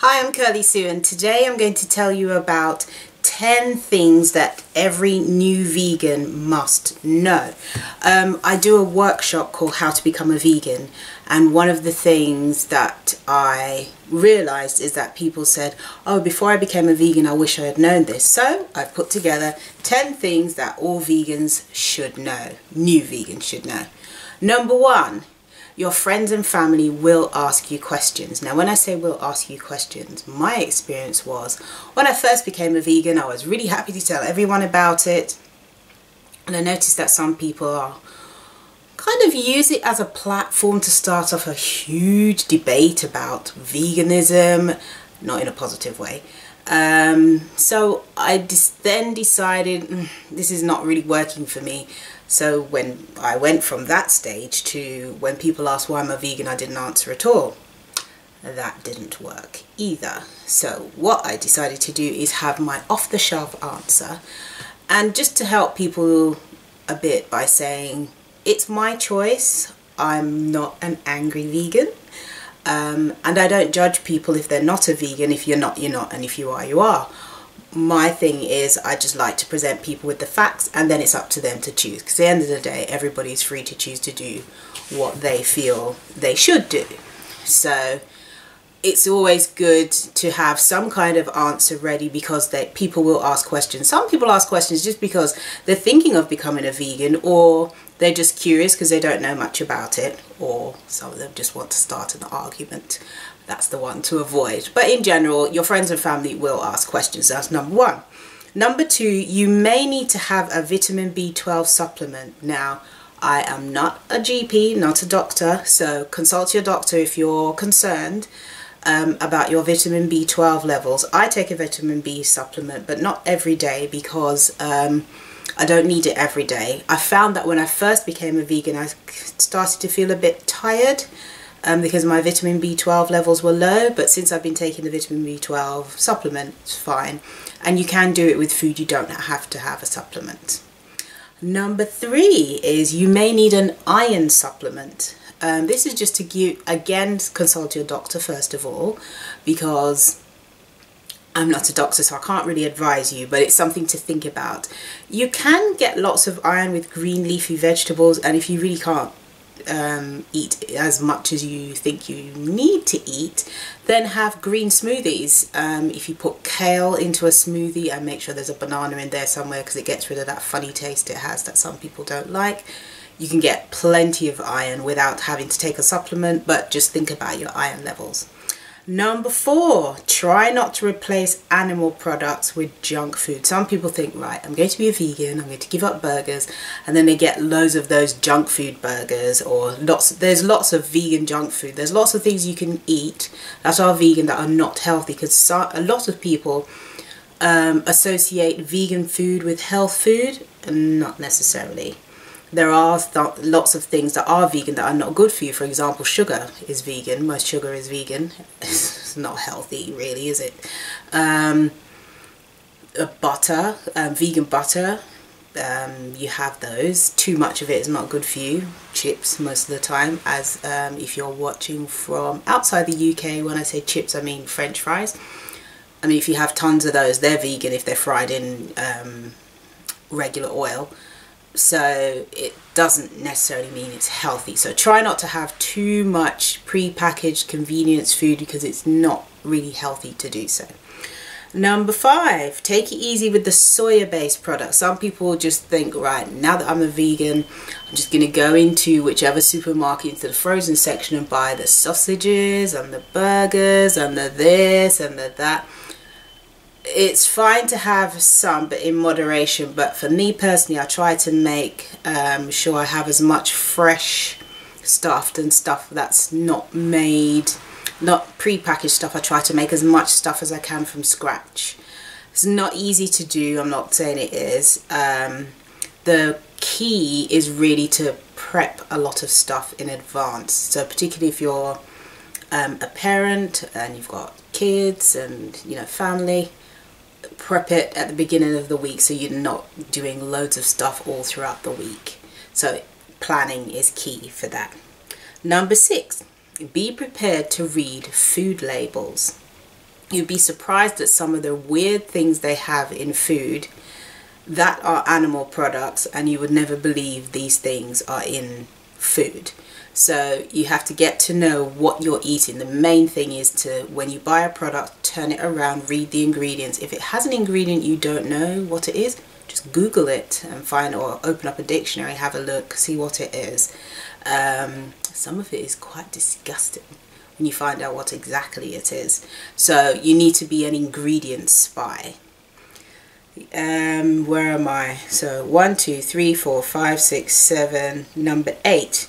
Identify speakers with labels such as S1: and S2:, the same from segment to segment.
S1: Hi, I'm Kirly-Sue, and today I'm going to tell you about 10 things that every new vegan must know. I do a workshop called How to Become a Vegan, and one of the things that I realized is that people said, oh, before I became a vegan I wish I had known this. So I've put together 10 things that all vegans should know, new vegans should know. Number one, your friends and family will ask you questions. Now, when I say will ask you questions, my experience was when I first became a vegan, I was really happy to tell everyone about it. And I noticed that some people are kind of use it as a platform to start off a huge debate about veganism, not in a positive way. So I then decided this is not really working for me. So when I went from that stage to when people asked why I'm a vegan, I didn't answer at all. That didn't work either. So what I decided to do is have my off-the-shelf answer, and just to help people a bit by saying it's my choice. I'm not an angry vegan. And I don't judge people if they're not a vegan. If you're not, you're not, and if you are, you are. My thing is I just like to present people with the facts, and then it's up to them to choose, because at the end of the day everybody's free to choose to do what they feel they should do. So it's always good to have some kind of answer ready, because people will ask questions. Some people ask questions just because they're thinking of becoming a vegan, or they're just curious because they don't know much about it, or some of them just want to start an argument. That's the one to avoid. But in general, your friends and family will ask questions. That's number one. Number two, you may need to have a vitamin B12 supplement. Now, I am not a GP, not a doctor, so consult your doctor if you're concerned about your vitamin B12 levels. I take a vitamin B supplement, but not every day, because I don't need it every day. I found that when I first became a vegan, I started to feel a bit tired because my vitamin B12 levels were low, but since I've been taking the vitamin B12 supplement, it's fine. And you can do it with food, you don't have to have a supplement. Number three is you may need an iron supplement. This is just to give, again, consult your doctor first of all, because I'm not a doctor, so I can't really advise you, but it's something to think about. You can get lots of iron with green leafy vegetables, and if you really can't eat as much as you think you need to eat, then have green smoothies. If you put kale into a smoothie, and make sure there's a banana in there somewhere, because it gets rid of that funny taste it has that some people don't like. You can get plenty of iron without having to take a supplement, but just think about your iron levels. Number four, try not to replace animal products with junk food. Some people think, right, I'm going to be a vegan, I'm going to give up burgers, and then they get loads of those junk food burgers, or there's lots of vegan junk food. There's lots of things you can eat that are vegan that are not healthy, because a lot of people associate vegan food with health food, and not necessarily. There are lots of things that are vegan that are not good for you. For example, sugar is vegan. Most sugar is vegan. It's not healthy, really, is it? Butter, vegan butter, you have those. Too much of it is not good for you. Chips, most of the time, as if you're watching from outside the UK, when I say chips, I mean French fries. I mean, if you have tons of those, they're vegan if they're fried in regular oil. So it doesn't necessarily mean it's healthy. So try not to have too much pre-packaged convenience food, because it's not really healthy to do so. Number five, take it easy with the soya-based products. Some people just think, right, now that I'm a vegan, I'm just going to go into whichever supermarket, into the frozen section, and buy the sausages and the burgers and the this and the that. It's fine to have some, but in moderation. But for me personally, I try to make sure I have as much fresh stuff and stuff that's not made, not pre-packaged stuff. I try to make as much stuff as I can from scratch. It's not easy to do, I'm not saying it is. The key is really to prep a lot of stuff in advance. So particularly if you're a parent and you've got kids and, you know, family, prep it at the beginning of the week so you're not doing loads of stuff all throughout the week. So planning is key for that. Number six, be prepared to read food labels. You'd be surprised at some of the weird things they have in food that are animal products, and you would never believe these things are in food. So you have to get to know what you're eating. The main thing is to, when you buy a product, turn it around, read the ingredients. If it has an ingredient you don't know what it is, just Google it and find, or open up a dictionary, have a look, see what it is. Some of it is quite disgusting when you find out what exactly it is. So you need to be an ingredient spy. Where am I? So 1, 2, 3, 4, 5, 6, 7, number 8.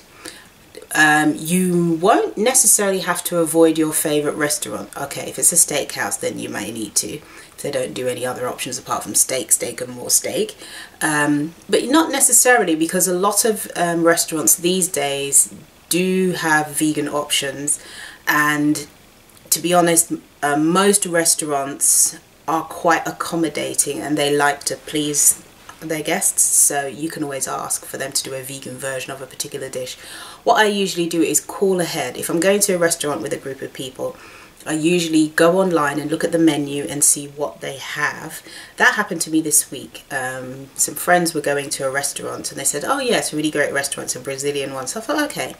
S1: You won't necessarily have to avoid your favorite restaurant. Okay, if it's a steakhouse, then you may need to, if they don't do any other options apart from steak and more steak. But not necessarily, because a lot of restaurants these days do have vegan options, and to be honest, most restaurants are quite accommodating and they like to please their guests, so you can always ask for them to do a vegan version of a particular dish. What I usually do is call ahead. If I'm going to a restaurant with a group of people, I usually go online and look at the menu and see what they have. That happened to me this week. Some friends were going to a restaurant and they said, oh yeah, it's a really great restaurant, it's a Brazilian one. So I thought, okay.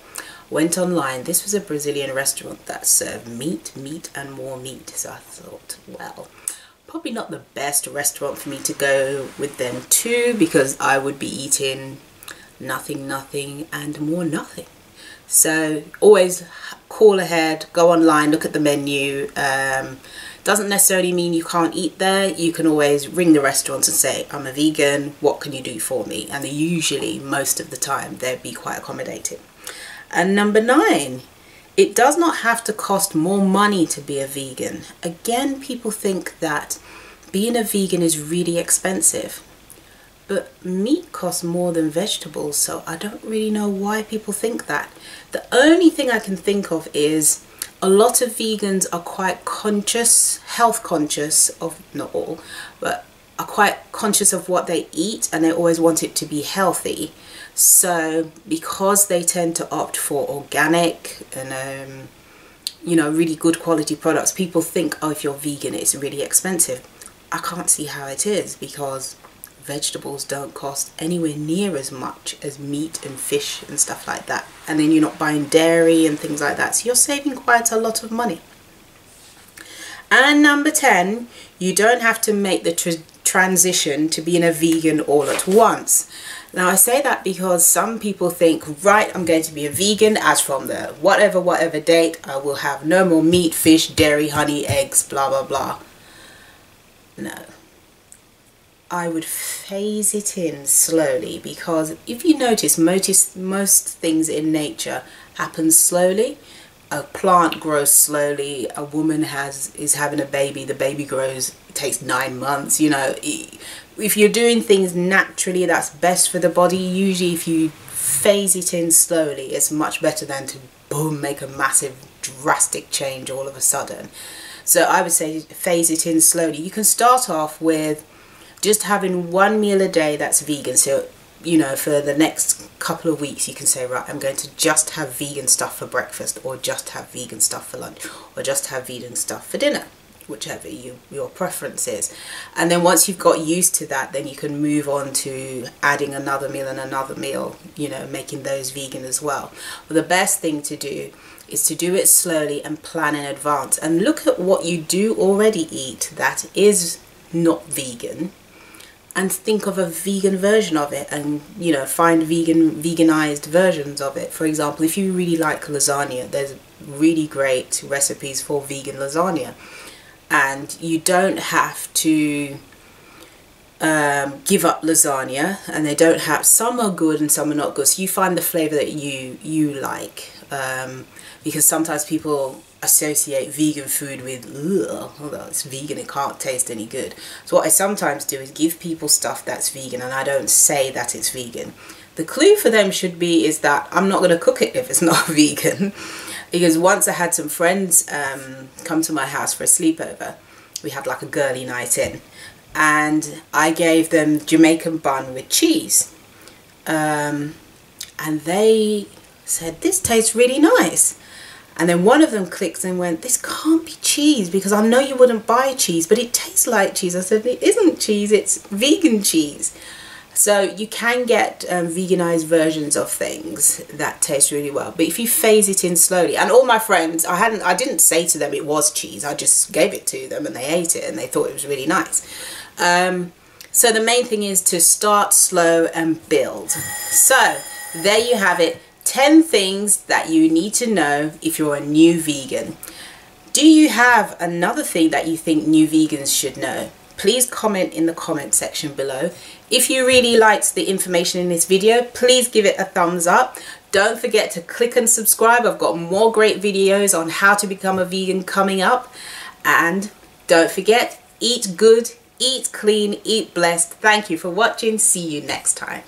S1: Went online. This was a Brazilian restaurant that served meat and more meat. So I thought, well, probably not the best restaurant for me to go with them to, because I would be eating nothing and more nothing. So always call ahead, go online, look at the menu. Doesn't necessarily mean you can't eat there. You can always ring the restaurants and say, I'm a vegan, what can you do for me? And they usually, most of the time, they'd be quite accommodating. And number 9, it does not have to cost more money to be a vegan. Again, people think that being a vegan is really expensive. But meat costs more than vegetables, so I don't really know why people think that. The only thing I can think of is a lot of vegans are quite conscious, health conscious of, not all, but are quite conscious of what they eat, and they always want it to be healthy. So because they tend to opt for organic and you know, really good quality products, people think, oh, if you're vegan it's really expensive. I can't see how it is, because vegetables don't cost anywhere near as much as meat and fish and stuff like that. And then you're not buying dairy and things like that, so you're saving quite a lot of money. And number 10, you don't have to make the transition to being a vegan all at once. Now I say that because some people think, right, I'm going to be a vegan as from the whatever date, I will have no more meat, fish, dairy, honey, eggs, blah blah blah. No. I would phase it in slowly, because if you notice, most things in nature happen slowly. A plant grows slowly, a woman is having a baby, the baby grows, it takes 9 months, you know. If you're doing things naturally, that's best for the body. Usually if you phase it in slowly, it's much better than to boom, make a massive drastic change all of a sudden. So I would say phase it in slowly. You can start off with just having 1 meal a day that's vegan. So, you know, for the next couple of weeks you can say, right, I'm going to just have vegan stuff for breakfast, or just have vegan stuff for lunch, or just have vegan stuff for dinner, whichever your preference is. And then once you've got used to that, then you can move on to adding another meal and another meal, you know, making those vegan as well. But the best thing to do is to do it slowly and plan in advance, and look at what you do already eat that is not vegan, and think of a vegan version of it, and, you know, find veganized versions of it. For example, if you really like lasagna, there's really great recipes for vegan lasagna, and you don't have to give up lasagna, and they don't have, some are good and some are not good, so you find the flavor that you like, because sometimes people associate vegan food with, ugh, although it's vegan, it can't taste any good. So what I sometimes do is give people stuff that's vegan, and I don't say that it's vegan. The clue for them should be is that I'm not going to cook it if it's not vegan. Because once I had some friends come to my house for a sleepover, we had like a girly night in, and I gave them Jamaican bun with cheese, and they said, this tastes really nice. And then one of them clicked and went, this can't be cheese, because I know you wouldn't buy cheese, but it tastes like cheese. I said, it isn't cheese, it's vegan cheese. So you can get veganized versions of things that taste really well, but if you phase it in slowly. And all my friends, I didn't say to them it was cheese, I just gave it to them and they ate it and they thought it was really nice. So the main thing is to start slow and build. So there you have it, 10 things that you need to know if you're a new vegan. Do you have another thing that you think new vegans should know? Please comment in the comment section below. If you really liked the information in this video, please give it a thumbs up. Don't forget to click and subscribe. I've got more great videos on how to become a vegan coming up. And don't forget, eat good, eat clean, eat blessed. Thank you for watching. See you next time.